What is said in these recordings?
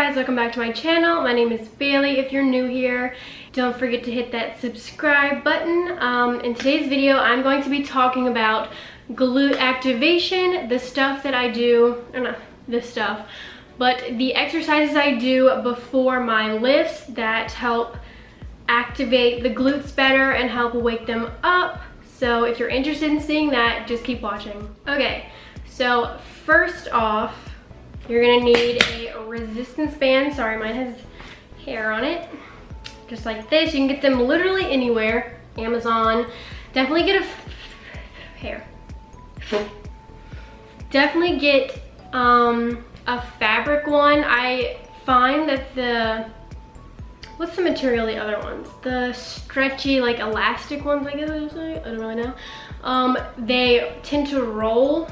guys, welcome back to my channel. My name is Bailey. If you're new here, don't forget to hit that subscribe button. In today's video, I'm going to be talking about glute activation, the stuff that I do, or not this stuff, but the exercises I do before my lifts that help activate the glutes better and help wake them up. So if you're interested in seeing that, just keep watching. Okay, so first off, you're gonna need a resistance band. Sorry, mine has hair on it. Just like this. You can get them literally anywhere. Amazon. Definitely get Definitely get a fabric one. I find that what's the material of the other ones? The stretchy, like elastic ones, I guess I would say. I don't really know. They tend to roll,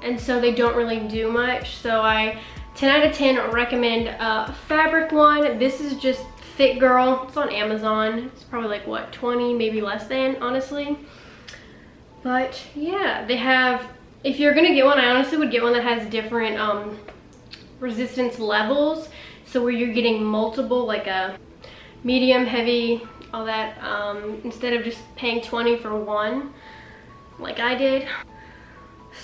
and so they don't really do much. So I 10 out of 10 recommend a fabric one. This is just Fit Girl. It's on Amazon. It's probably like what, 20, maybe less than, honestly. But yeah, they have, if you're gonna get one, I honestly would get one that has different resistance levels. So where you're getting multiple, like a medium, heavy, all that, instead of just paying 20 for one, like I did.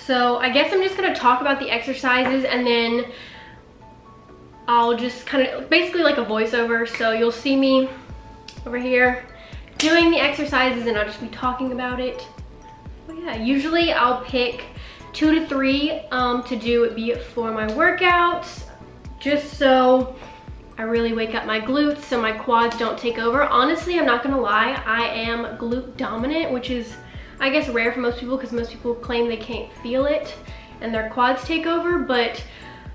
So I guess I'm just gonna talk about the exercises, and then I'll just kind of, basically like a voiceover. So you'll see me over here doing the exercises and I'll just be talking about it. But yeah, usually I'll pick 2 to 3 to do before my workouts, just so I really wake up my glutes so my quads don't take over. Honestly, I'm not gonna lie, I am glute dominant, which is, I guess, rare for most people because most people claim they can't feel it and their quads take over, but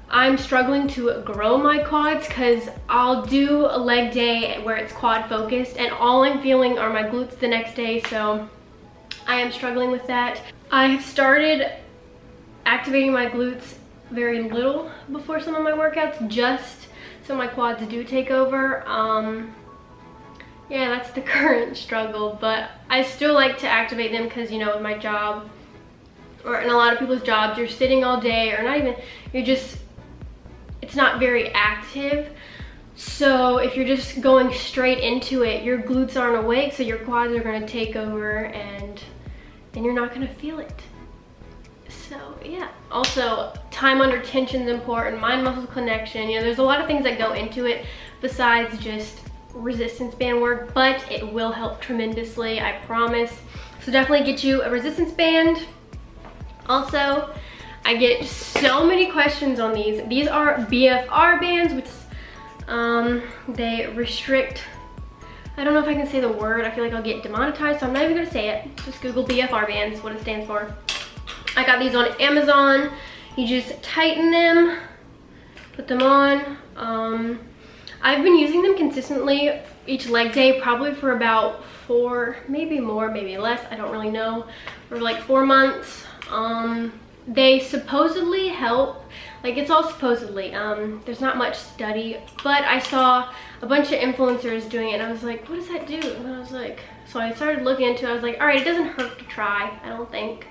I'm struggling to grow my quads because I'll do a leg day where it's quad focused and all I'm feeling are my glutes the next day, so I am struggling with that. I have started activating my glutes very little before some of my workouts, just so my quads do take over. Yeah, that's the current struggle, but I still like to activate them because, you know, with my job, or in a lot of people's jobs, you're sitting all day, or not even, you're just, it's not very active. So if you're just going straight into it, your glutes aren't awake, so your quads are gonna take over and then you're not gonna feel it. So yeah, also time under tension is important, mind muscle connection, you know, there's a lot of things that go into it besides just resistance band work, but it will help tremendously, I promise. So definitely get you a resistance band. Also, I get so many questions on these. These are BFR bands, which they restrict, I don't know if I can say the word, I feel like I'll get demonetized, so I'm not even gonna say it. Just Google BFR bands, what it stands for. I got these on Amazon. You just tighten them, put them on. I've been using them consistently each leg day, probably for about 4, maybe more, maybe less, I don't really know, for like 4 months. They supposedly help, like it's all supposedly, there's not much study, but I saw a bunch of influencers doing it and I was like, what does that do? And I was like, so I started looking into it, I was like, all right, it doesn't hurt to try, I don't think.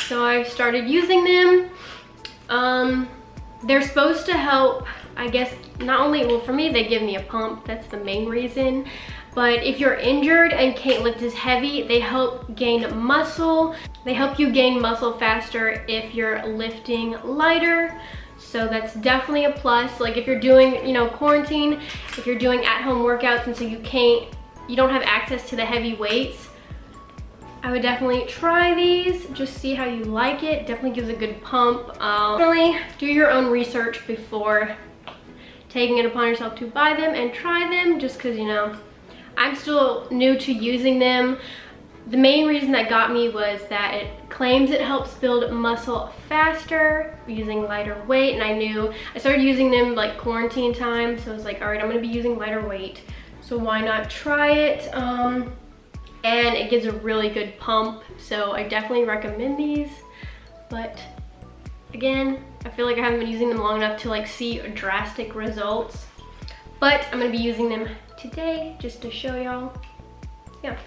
So I've started using them. They're supposed to help, I guess, not only, well for me they give me a pump, that's the main reason, but if you're injured and can't lift as heavy, they help gain muscle. They help you gain muscle faster if you're lifting lighter. So that's definitely a plus. Like if you're doing, you know, quarantine, if you're doing at-home workouts and so you don't have access to the heavy weights, I would definitely try these, just see how you like it. Definitely gives a good pump. Definitely do your own research before taking it upon yourself to buy them and try them, just because, you know, I'm still new to using them. The main reason that got me was that it claims it helps build muscle faster using lighter weight, and I started using them like quarantine time, so I was like, all right, I'm gonna be using lighter weight, so why not try it? And it gives a really good pump, so I definitely recommend these. But again, I feel like I haven't been using them long enough to like see drastic results, but I'm gonna be using them today just to show y'all. Yeah.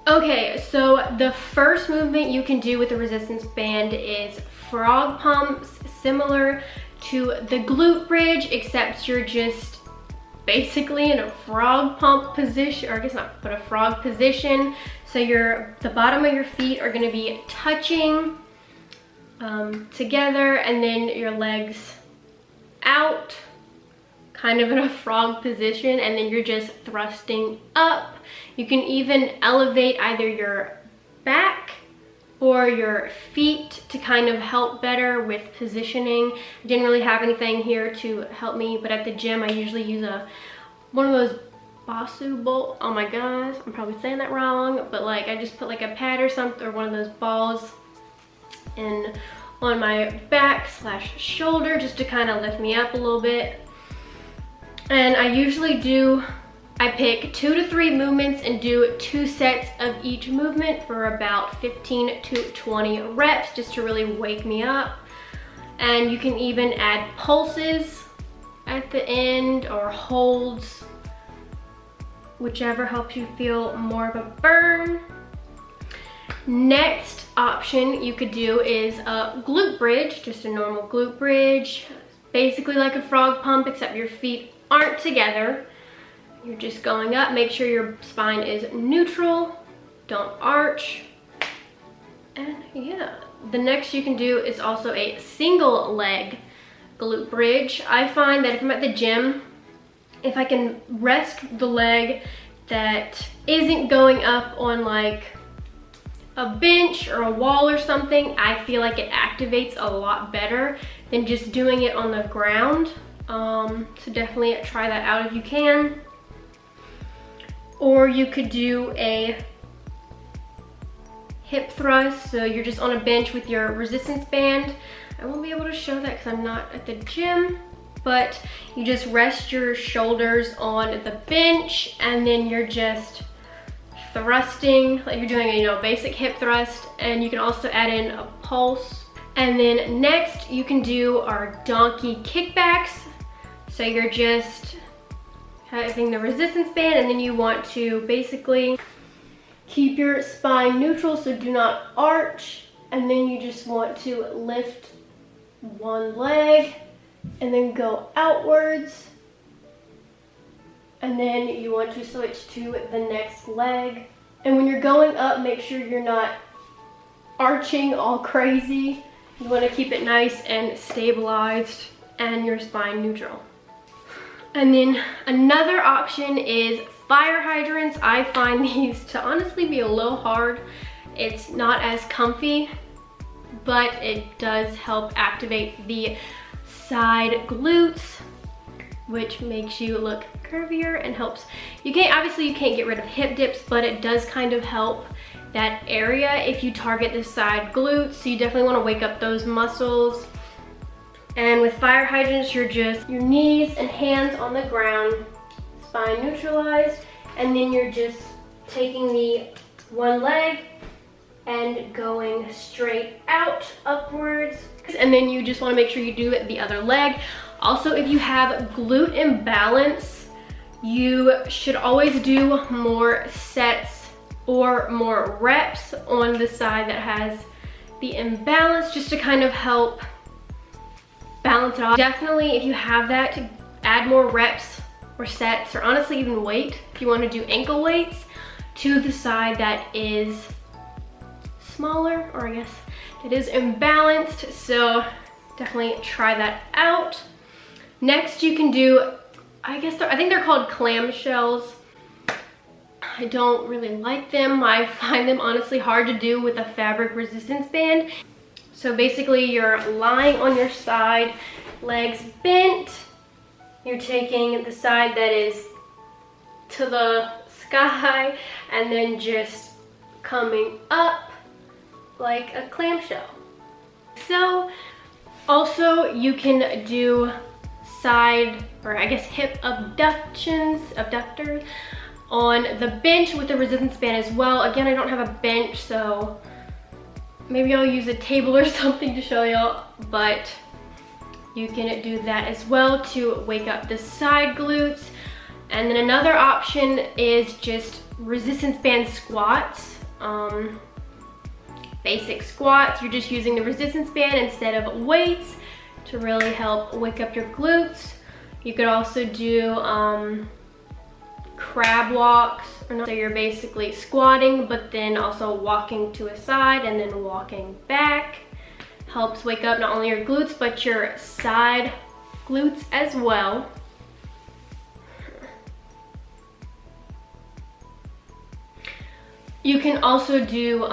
Okay, so the first movement you can do with the resistance band is frog pumps, similar to the glute bridge, except you're just basically in a frog pump position, or I guess not, but a frog position. So the bottom of your feet are gonna be touching together, and then your legs out, kind of in a frog position, and then you're just thrusting up. You can even elevate either your back or your feet to kind of help better with positioning. I didn't really have anything here to help me, but at the gym I usually use one of those Basu ball. Oh my gosh, I'm probably saying that wrong, but like I just put like a pad or something, or one of those balls on my back / shoulder, just to kind of lift me up a little bit. And I usually I pick 2 to 3 movements and do 2 sets of each movement for about 15 to 20 reps, just to really wake me up. And you can even add pulses at the end, or holds, whichever helps you feel more of a burn. Next option you could do is a glute bridge, just a normal glute bridge. Basically like a frog pump, except your feet aren't together. You're just going up. Make sure your spine is neutral, don't arch. And yeah, the next you can do is also a single leg glute bridge. I find that if I'm at the gym, if I can rest the leg that isn't going up on like a bench or a wall or something, I feel like it activates a lot better than just doing it on the ground. So definitely try that out if you can. Or you could do a hip thrust, so you're just on a bench with your resistance band. I won't be able to show that because I'm not at the gym, but you just rest your shoulders on the bench, and then you're just thrusting like you're doing a basic hip thrust, and you can also add in a pulse. And then next you can do our donkey kickbacks. So you're just having the resistance band, and then you want to basically keep your spine neutral, so do not arch, and then you just want to lift one leg and then go outwards, and then you want to switch to the next leg. And when you're going up, make sure you're not arching all crazy. You want to keep it nice and stabilized and your spine neutral. And then another option is fire hydrants. I find these to honestly be a little hard. It's not as comfy, but it does help activate the side glutes, which makes you look curvier and helps. Obviously you can't get rid of hip dips, but it does kind of help that area if you target the side glutes. So you definitely want to wake up those muscles. And with fire hydrants, you're just your knees and hands on the ground, spine neutralized, and then you're just taking the one leg and going straight out upwards. And then you just want to make sure you do it the other leg. Also, if you have glute imbalance, you should always do more sets or more reps on the side that has the imbalance, just to kind of help balance it off. Definitely, if you have that, to add more reps or sets, or honestly even weight, if you want to do ankle weights, to the side that is smaller, or I guess it is imbalanced. So definitely try that out. Next you can do, I think they're called clamshells. I don't really like them. I find them honestly hard to do with a fabric resistance band. So basically you're lying on your side, legs bent. You're taking the side that is to the sky, and then just coming up like a clamshell. So also you can do side, or I guess hip abductors on the bench with the resistance band as well. Again, I don't have a bench, so maybe I'll use a table or something to show y'all, but you can do that as well to wake up the side glutes. And then another option is just resistance band squats. Basic squats, you're just using the resistance band instead of weights to really help wake up your glutes. You could also do crab walks, so you're basically squatting but then also walking to a side and then walking back. Helps wake up not only your glutes but your side glutes as well. You can also do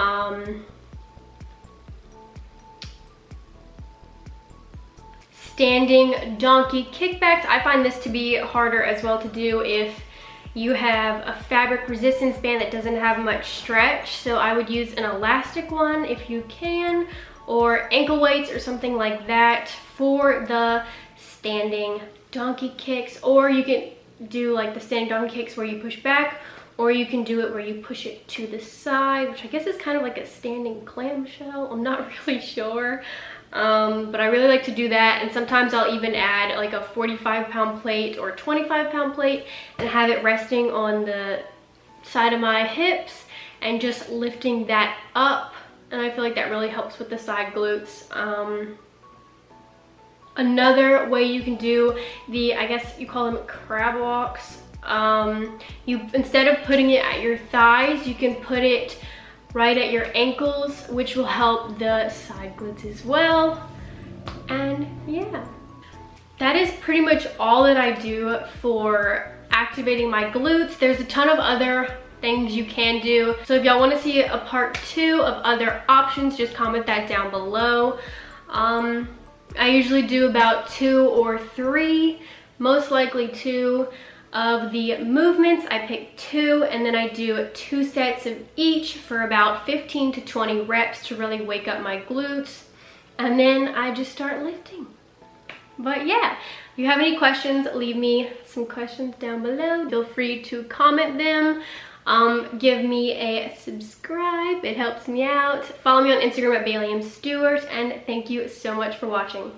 standing donkey kickbacks. I find this to be harder as well to do if you have a fabric resistance band that doesn't have much stretch. So I would use an elastic one if you can, or ankle weights or something like that for the standing donkey kicks. Or you can do like the standing donkey kicks where you push back, or you can do it where you push it to the side, which I guess is kind of like a standing clamshell. I'm not really sure. But I really like to do that, and sometimes I'll even add like a 45-pound plate or 25-pound plate and have it resting on the side of my hips and just lifting that up, and I feel like that really helps with the side glutes. Another way you can do the, I guess you call them crab walks, you, instead of putting it at your thighs, you can put it right at your ankles, which will help the side glutes as well. And yeah, that is pretty much all that I do for activating my glutes. There's a ton of other things you can do. So if y'all want to see a part 2 of other options, just comment that down below. I usually do about 2 or 3, most likely 2 of the movements. I pick 2 and then I do 2 sets of each for about 15 to 20 reps to really wake up my glutes, and then I just start lifting. But yeah, if you have any questions, leave me some questions down below. Feel free to comment them. Give me a subscribe, it helps me out. Follow me on Instagram at BaileyMStewart, and thank you so much for watching.